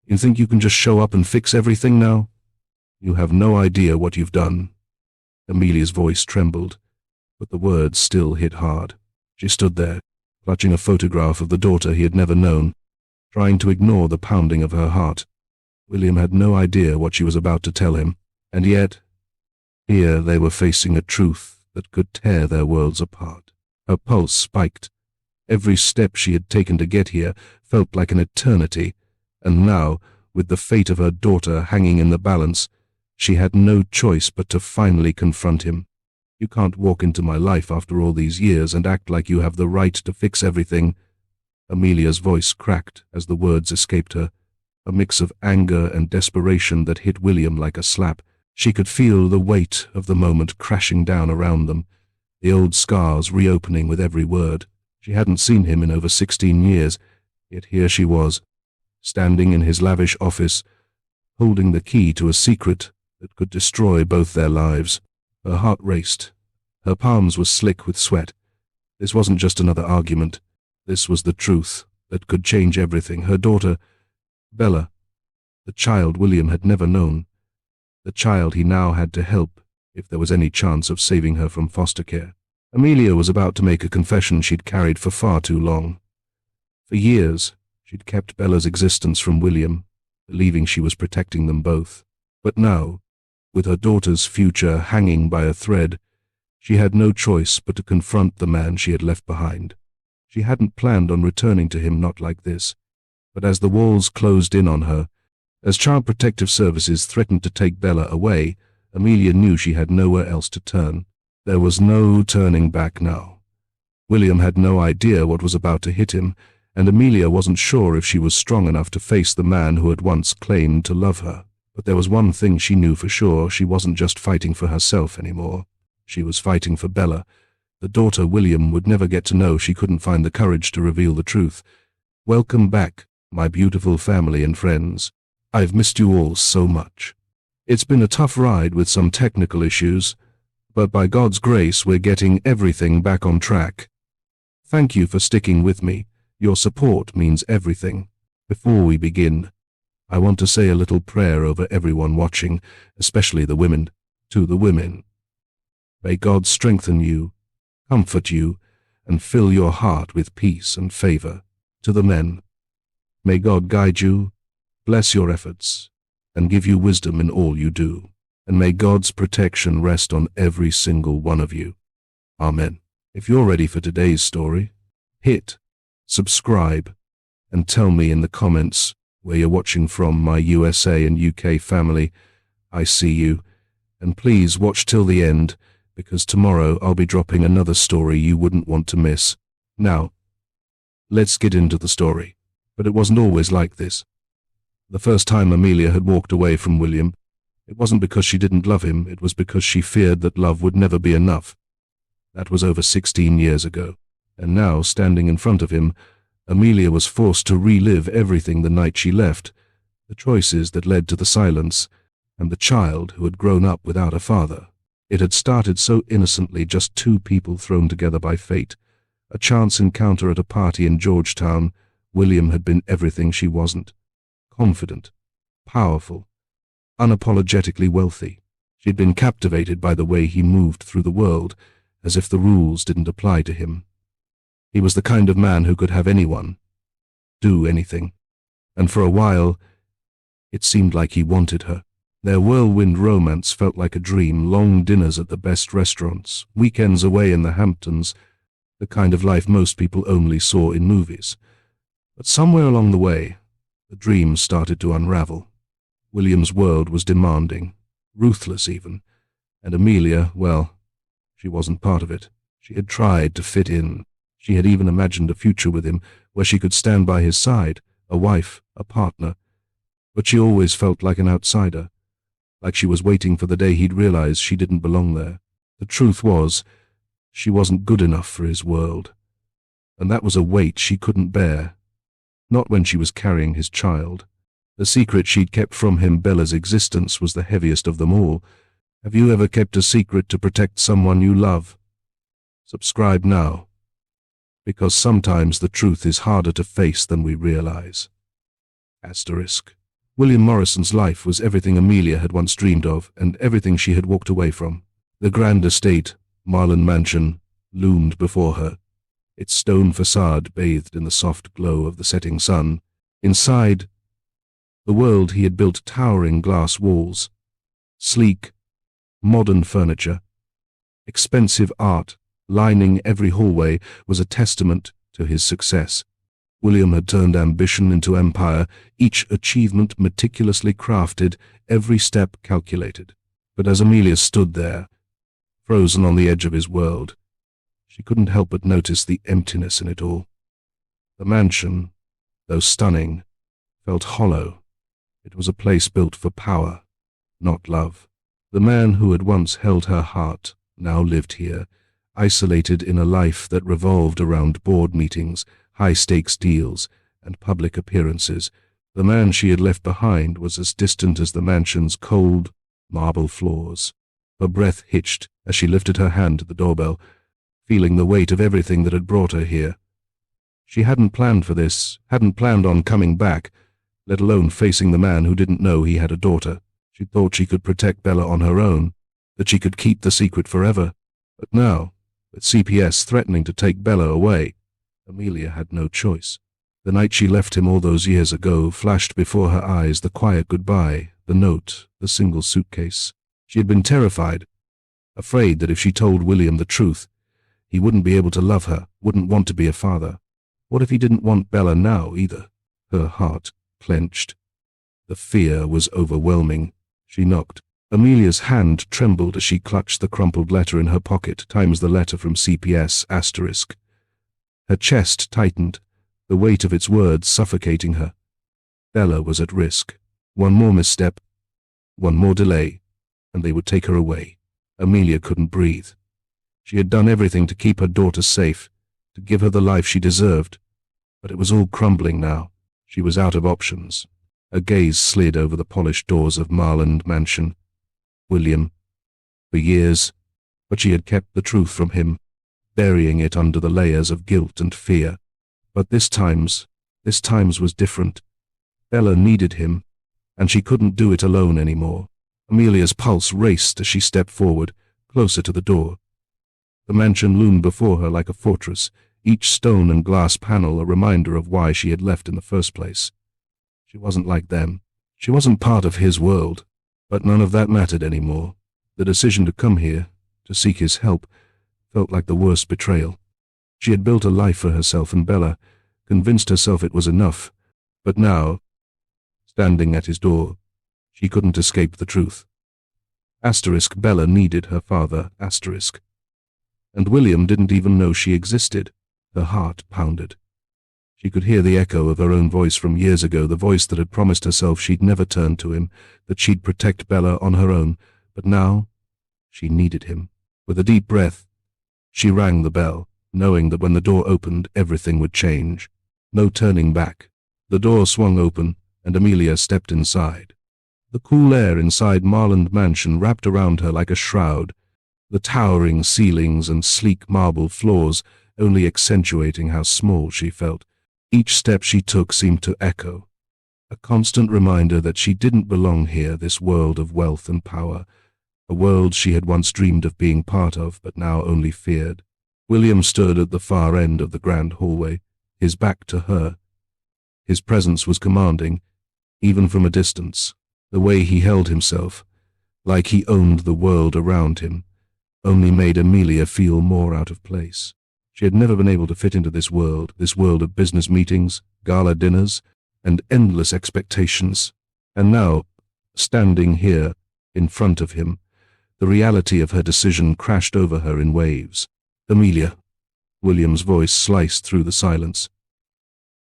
You think you can just show up and fix everything now? You have no idea what you've done." Amelia's voice trembled, but the words still hit hard. She stood there, clutching a photograph of the daughter he had never known, trying to ignore the pounding of her heart. William had no idea what she was about to tell him, and yet, here they were facing a truth that could tear their worlds apart. Her pulse spiked. Every step she had taken to get here felt like an eternity, and now, with the fate of her daughter hanging in the balance, she had no choice but to finally confront him. "You can't walk into my life after all these years and act like you have the right to fix everything." Amelia's voice cracked as the words escaped her, a mix of anger and desperation that hit William like a slap. She could feel the weight of the moment crashing down around them, the old scars reopening with every word. She hadn't seen him in over 16 years, yet here she was, standing in his lavish office, holding the key to a secret that could destroy both their lives. Her heart raced. Her palms were slick with sweat. This wasn't just another argument. This was the truth that could change everything. Her daughter, Bella, the child William had never known, the child he now had to help if there was any chance of saving her from foster care. Amelia was about to make a confession she'd carried for far too long. For years, she'd kept Bella's existence from William, believing she was protecting them both. But now, with her daughter's future hanging by a thread, she had no choice but to confront the man she had left behind. She hadn't planned on returning to him, not like this. But as the walls closed in on her, as Child Protective Services threatened to take Bella away, Amelia knew she had nowhere else to turn. There was no turning back now. William had no idea what was about to hit him, and Amelia wasn't sure if she was strong enough to face the man who had once claimed to love her. But there was one thing she knew for sure: she wasn't just fighting for herself anymore. She was fighting for Bella, the daughter William would never get to know. She couldn't find the courage to reveal the truth. "Welcome back, my beautiful family and friends. I've missed you all so much. It's been a tough ride with some technical issues, but by God's grace we're getting everything back on track. Thank you for sticking with me. Your support means everything. Before we begin, I want to say a little prayer over everyone watching, especially the women. To the women, may God strengthen you, comfort you, and fill your heart with peace and favor. To the men, may God guide you, bless your efforts, and give you wisdom in all you do. And may God's protection rest on every single one of you. Amen." If you're ready for today's story, hit subscribe and tell me in the comments where you're watching from, my USA and UK family. I see you. And please watch till the end, because tomorrow I'll be dropping another story you wouldn't want to miss. Now, let's get into the story. But it wasn't always like this. The first time Amelia had walked away from William, it wasn't because she didn't love him, it was because she feared that love would never be enough. That was over 16 years ago, and now, standing in front of him, Amelia was forced to relive everything the night she left, the choices that led to the silence, and the child who had grown up without a father. It had started so innocently, just two people thrown together by fate. A chance encounter at a party in Georgetown. William had been everything she wasn't. Confident, powerful, unapologetically wealthy. She'd been captivated by the way he moved through the world, as if the rules didn't apply to him. He was the kind of man who could have anyone do anything, and for a while it seemed like he wanted her. Their whirlwind romance felt like a dream: long dinners at the best restaurants, weekends away in the Hamptons, the kind of life most people only saw in movies. But somewhere along the way, the dream started to unravel. William's world was demanding, ruthless even, and Amelia, well, she wasn't part of it. She had tried to fit in. She had even imagined a future with him where she could stand by his side, a wife, a partner. But she always felt like an outsider, like she was waiting for the day he'd realize she didn't belong there. The truth was, she wasn't good enough for his world, and that was a weight she couldn't bear. Not when she was carrying his child. The secret she'd kept from him, Bella's existence, was the heaviest of them all. Have you ever kept a secret to protect someone you love? Subscribe now, because sometimes the truth is harder to face than we realize. Asterisk. William Morrison's life was everything Amelia had once dreamed of and everything she had walked away from. The grand estate, Marlin Mansion, loomed before her, its stone facade bathed in the soft glow of the setting sun. Inside, the world he had built towering glass walls, sleek, modern furniture, expensive art lining every hallway was a testament to his success. William had turned ambition into empire, each achievement meticulously crafted, every step calculated. But as Amelia stood there, frozen on the edge of his world, she couldn't help but notice the emptiness in it all. The mansion, though stunning, felt hollow. It was a place built for power, not love. The man who had once held her heart now lived here, isolated in a life that revolved around board meetings, high-stakes deals, and public appearances. The man she had left behind was as distant as the mansion's cold, marble floors. Her breath hitched as she lifted her hand to the doorbell, feeling the weight of everything that had brought her here. She hadn't planned for this, hadn't planned on coming back, let alone facing the man who didn't know he had a daughter. She thought she could protect Bella on her own, that she could keep the secret forever. But now, with CPS threatening to take Bella away, Amelia had no choice. The night she left him all those years ago flashed before her eyes the quiet goodbye, the note, the single suitcase. She had been terrified, afraid that if she told William the truth, he wouldn't be able to love her, wouldn't want to be a father. What if he didn't want Bella now either? Her heart clenched. The fear was overwhelming. She knocked. Amelia's hand trembled as she clutched the crumpled letter in her pocket, times the letter from CPS *. Her chest tightened, the weight of its words suffocating her. Bella was at risk. One more misstep, one more delay, and they would take her away. Amelia couldn't breathe. She had done everything to keep her daughter safe, to give her the life she deserved, but it was all crumbling now. She was out of options. Her gaze slid over the polished doors of Marlin Mansion. William, for years, but she had kept the truth from him, burying it under the layers of guilt and fear. But this times was different. Bella needed him, and she couldn't do it alone anymore. Amelia's pulse raced as she stepped forward, closer to the door. The mansion loomed before her like a fortress, each stone and glass panel a reminder of why she had left in the first place. She wasn't like them. She wasn't part of his world, but none of that mattered anymore. The decision to come here, to seek his help, felt like the worst betrayal. She had built a life for herself and Bella, convinced herself it was enough, but now, standing at his door, she couldn't escape the truth. Bella needed her father, and William didn't even know she existed. Her heart pounded. She could hear the echo of her own voice from years ago, the voice that had promised herself she'd never turn to him, that she'd protect Bella on her own, but now she needed him. With a deep breath, she rang the bell, knowing that when the door opened, everything would change. No turning back. The door swung open, and Amelia stepped inside. The cool air inside Marlin Mansion wrapped around her like a shroud, the towering ceilings and sleek marble floors only accentuating how small she felt. Each step she took seemed to echo, a constant reminder that she didn't belong here, this world of wealth and power, a world she had once dreamed of being part of but now only feared. William stood at the far end of the grand hallway, his back to her. His presence was commanding, even from a distance. The way he held himself, like he owned the world around him, only made Amelia feel more out of place. She had never been able to fit into this world of business meetings, gala dinners, and endless expectations. And now, standing here, in front of him, the reality of her decision crashed over her in waves. "Amelia," William's voice sliced through the silence.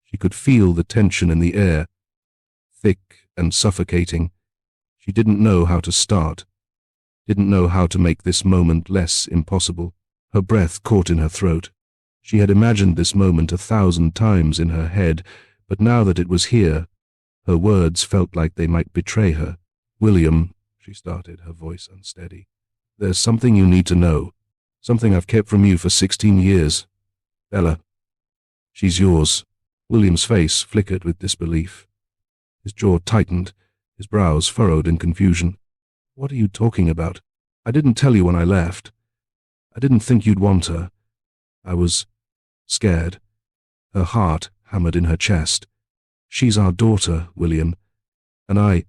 She could feel the tension in the air, thick and suffocating. She didn't know how to start, didn't know how to make this moment less impossible. Her breath caught in her throat. She had imagined this moment 1,000 times in her head, but now that it was here, her words felt like they might betray her. "William," she started, her voice unsteady, "there's something you need to know, something I've kept from you for 16 years. Bella, she's yours." William's face flickered with disbelief. His jaw tightened, his brows furrowed in confusion. What are you talking about? I didn't tell you when I left. I didn't think you'd want her. I was scared. Her heart hammered in her chest. She's our daughter, William. And I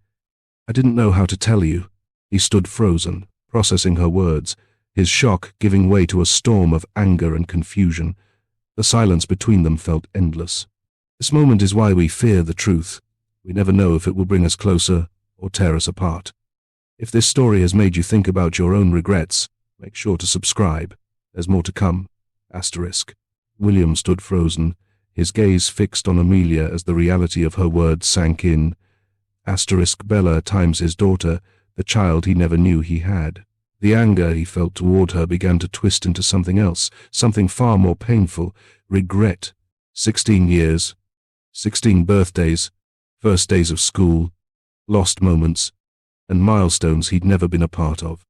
didn't know how to tell you. He stood frozen, processing her words, his shock giving way to a storm of anger and confusion. The silence between them felt endless. This moment is why we fear the truth. We never know if it will bring us closer or tear us apart. If this story has made you think about your own regrets, make sure to subscribe. There's more to come. Asterisk. William stood frozen, his gaze fixed on Amelia as the reality of her words sank in. Asterisk Bella times his daughter, the child he never knew he had. The anger he felt toward her began to twist into something else, something far more painful. Regret. 16 years. 16 birthdays. First days of school. Lost moments. And milestones he'd never been a part of.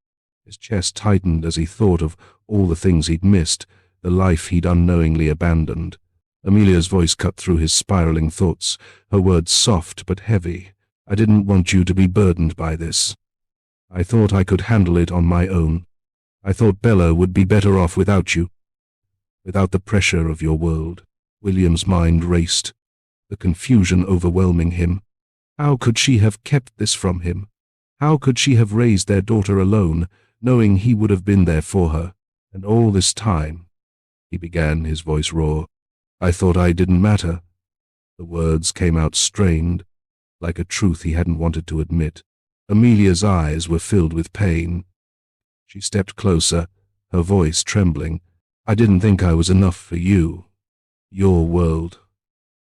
His chest tightened as he thought of all the things he'd missed, the life he'd unknowingly abandoned. Amelia's voice cut through his spiraling thoughts, her words soft but heavy. I didn't want you to be burdened by this. I thought I could handle it on my own. I thought Bella would be better off without you, without the pressure of your world. William's mind raced, the confusion overwhelming him. How could she have kept this from him? How could she have raised their daughter alone, knowing he would have been there for her? And all this time, he began, his voice raw, I thought I didn't matter. The words came out strained, like a truth he hadn't wanted to admit. Amelia's eyes were filled with pain. She stepped closer, her voice trembling. I didn't think I was enough for you. Your world.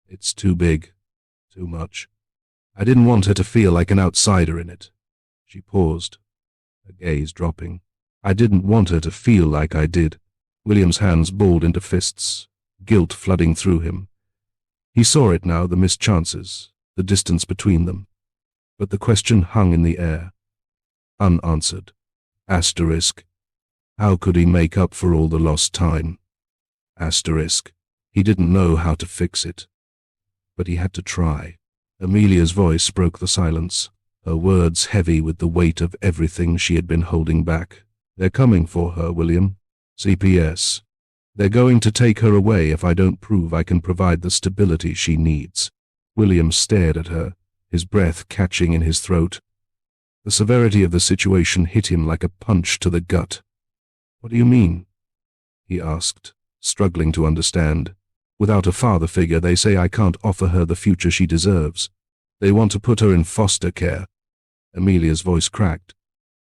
It's too big, too much. I didn't want her to feel like an outsider in it. She paused, her gaze dropping. I didn't want her to feel like I did. William's hands balled into fists, guilt flooding through him. He saw it now, the missed chances, the distance between them. But the question hung in the air, unanswered. Asterisk. How could he make up for all the lost time? Asterisk. He didn't know how to fix it. But he had to try. Amelia's voice broke the silence, her words heavy with the weight of everything she had been holding back. They're coming for her, William. CPS. They're going to take her away if I don't prove I can provide the stability she needs. William stared at her, his breath catching in his throat. The severity of the situation hit him like a punch to the gut. What do you mean? He asked, struggling to understand. Without a father figure, they say I can't offer her the future she deserves. They want to put her in foster care. Amelia's voice cracked,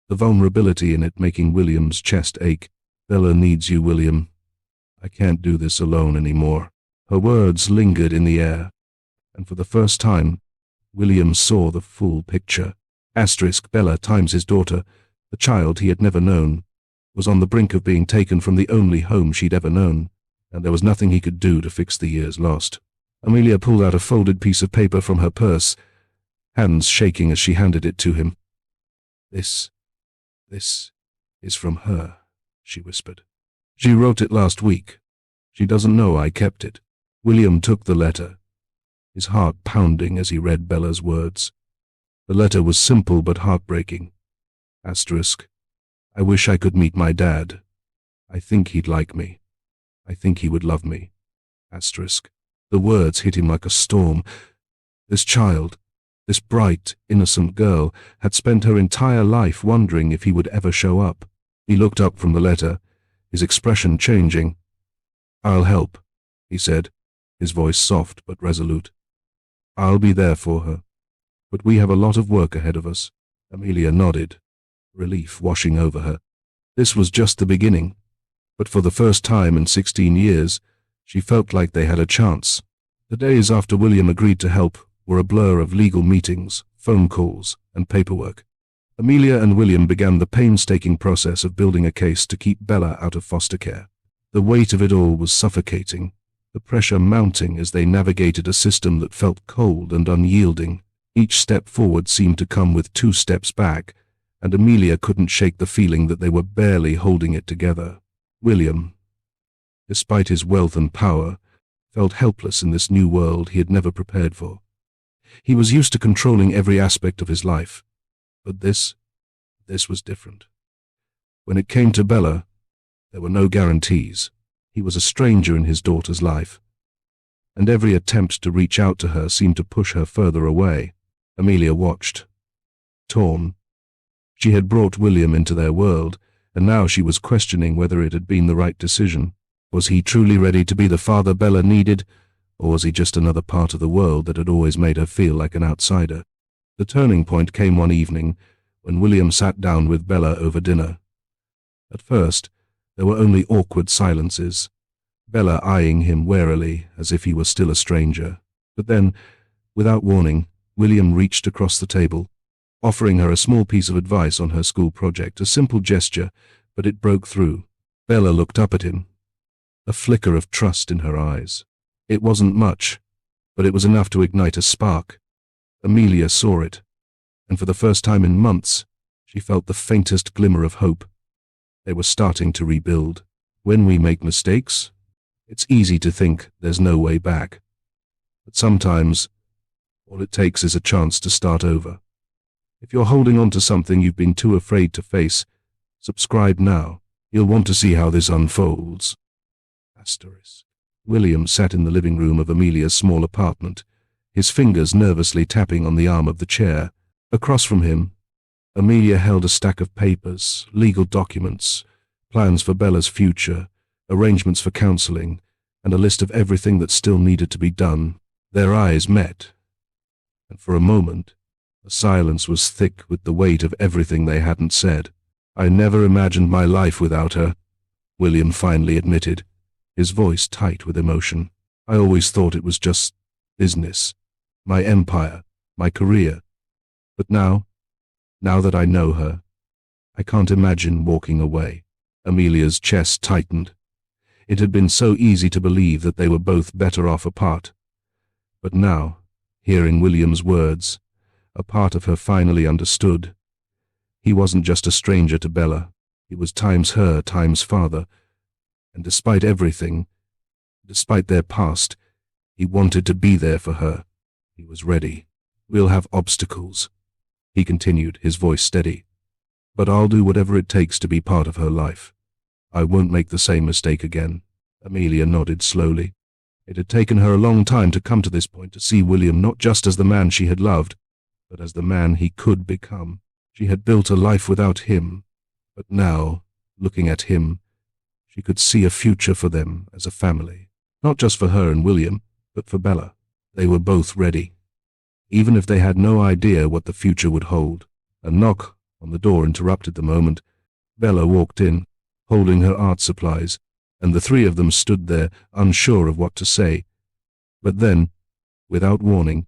the vulnerability in it making William's chest ache. Bella needs you, William. I can't do this alone anymore. Her words lingered in the air, and for the first time, William saw the full picture. Asterisk Bella times his daughter, the child he had never known, was on the brink of being taken from the only home she'd ever known, and there was nothing he could do to fix the years lost. Amelia pulled out a folded piece of paper from her purse, hands shaking as she handed it to him. This is from her, she whispered. She wrote it last week. She doesn't know I kept it. William took the letter, his heart pounding as he read Bella's words. The letter was simple but heartbreaking. Asterisk. I wish I could meet my dad. I think he'd like me. I think he would love me. Asterisk. The words hit him like a storm. This child, this bright, innocent girl, had spent her entire life wondering if he would ever show up. He looked up from the letter, his expression changing. I'll help, he said, his voice soft but resolute. I'll be there for her. But we have a lot of work ahead of us. Amelia nodded, relief washing over her. This was just the beginning, but for the first time in 16 years, she felt like they had a chance. The days after William agreed to help were a blur of legal meetings, phone calls, and paperwork. Amelia and William began the painstaking process of building a case to keep Bella out of foster care. The weight of it all was suffocating, the pressure mounting as they navigated a system that felt cold and unyielding. Each step forward seemed to come with 2 steps back, and Amelia couldn't shake the feeling that they were barely holding it together. William, despite his wealth and power, felt helpless in this new world he had never prepared for. He was used to controlling every aspect of his life. But this was different. When it came to Bella, there were no guarantees. He was a stranger in his daughter's life, and every attempt to reach out to her seemed to push her further away. Amelia watched, torn. She had brought William into their world, and now she was questioning whether it had been the right decision. Was he truly ready to be the father Bella needed, or was he just another part of the world that had always made her feel like an outsider? The turning point came one evening when William sat down with Bella over dinner. At first, there were only awkward silences, Bella eyeing him warily as if he were still a stranger. But then, without warning, William reached across the table, offering her a small piece of advice on her school project, a simple gesture, but it broke through. Bella looked up at him, a flicker of trust in her eyes. It wasn't much, but it was enough to ignite a spark. Amelia saw it, and for the first time in months, she felt the faintest glimmer of hope. They were starting to rebuild. When we make mistakes, it's easy to think there's no way back. But sometimes, all it takes is a chance to start over. If you're holding on to something you've been too afraid to face, subscribe now. You'll want to see how this unfolds. Asterisk. William sat in the living room of Amelia's small apartment, his fingers nervously tapping on the arm of the chair. Across from him, Amelia held a stack of papers, legal documents, plans for Bella's future, arrangements for counseling, and a list of everything that still needed to be done. Their eyes met, and for a moment, the silence was thick with the weight of everything they hadn't said. "I never imagined my life without her," William finally admitted, his voice tight with emotion. "I always thought it was just business, my empire, my career. But now that I know her, I can't imagine walking away." Amelia's chest tightened. It had been so easy to believe that they were both better off apart. But now, hearing William's words, a part of her finally understood. He wasn't just a stranger to Bella. He was times her, times father. And despite everything, despite their past, he wanted to be there for her. He was ready. "We'll have obstacles," he continued, his voice steady. "But I'll do whatever it takes to be part of her life. I won't make the same mistake again." Amelia nodded slowly. It had taken her a long time to come to this point, to see William not just as the man she had loved, but as the man he could become. She had built a life without him, but now, looking at him, she could see a future for them as a family. Not just for her and William, but for Bella. They were both ready, even if they had no idea what the future would hold. A knock on the door interrupted the moment. Bella walked in, holding her art supplies, and the three of them stood there, unsure of what to say. But then, without warning,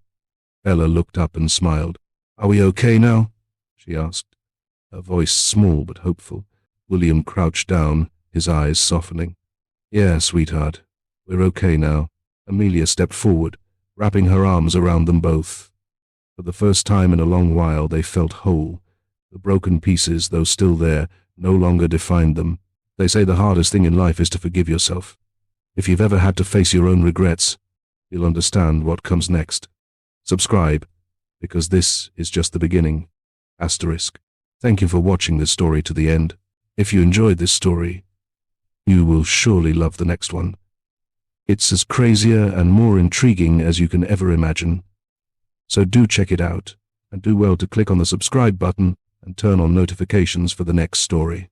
Bella looked up and smiled. "Are we okay now?" she asked, her voice small but hopeful. William crouched down, his eyes softening. "Yeah, sweetheart, we're okay now." Amelia stepped forward, wrapping her arms around them both. For the first time in a long while they felt whole. The broken pieces, though still there, no longer defined them. They say the hardest thing in life is to forgive yourself. If you've ever had to face your own regrets, you'll understand what comes next. Subscribe, because this is just the beginning. Asterisk. Thank you for watching this story to the end. If you enjoyed this story, you will surely love the next one. It's as crazier and more intriguing as you can ever imagine. So do check it out, and do well to click on the subscribe button and turn on notifications for the next story.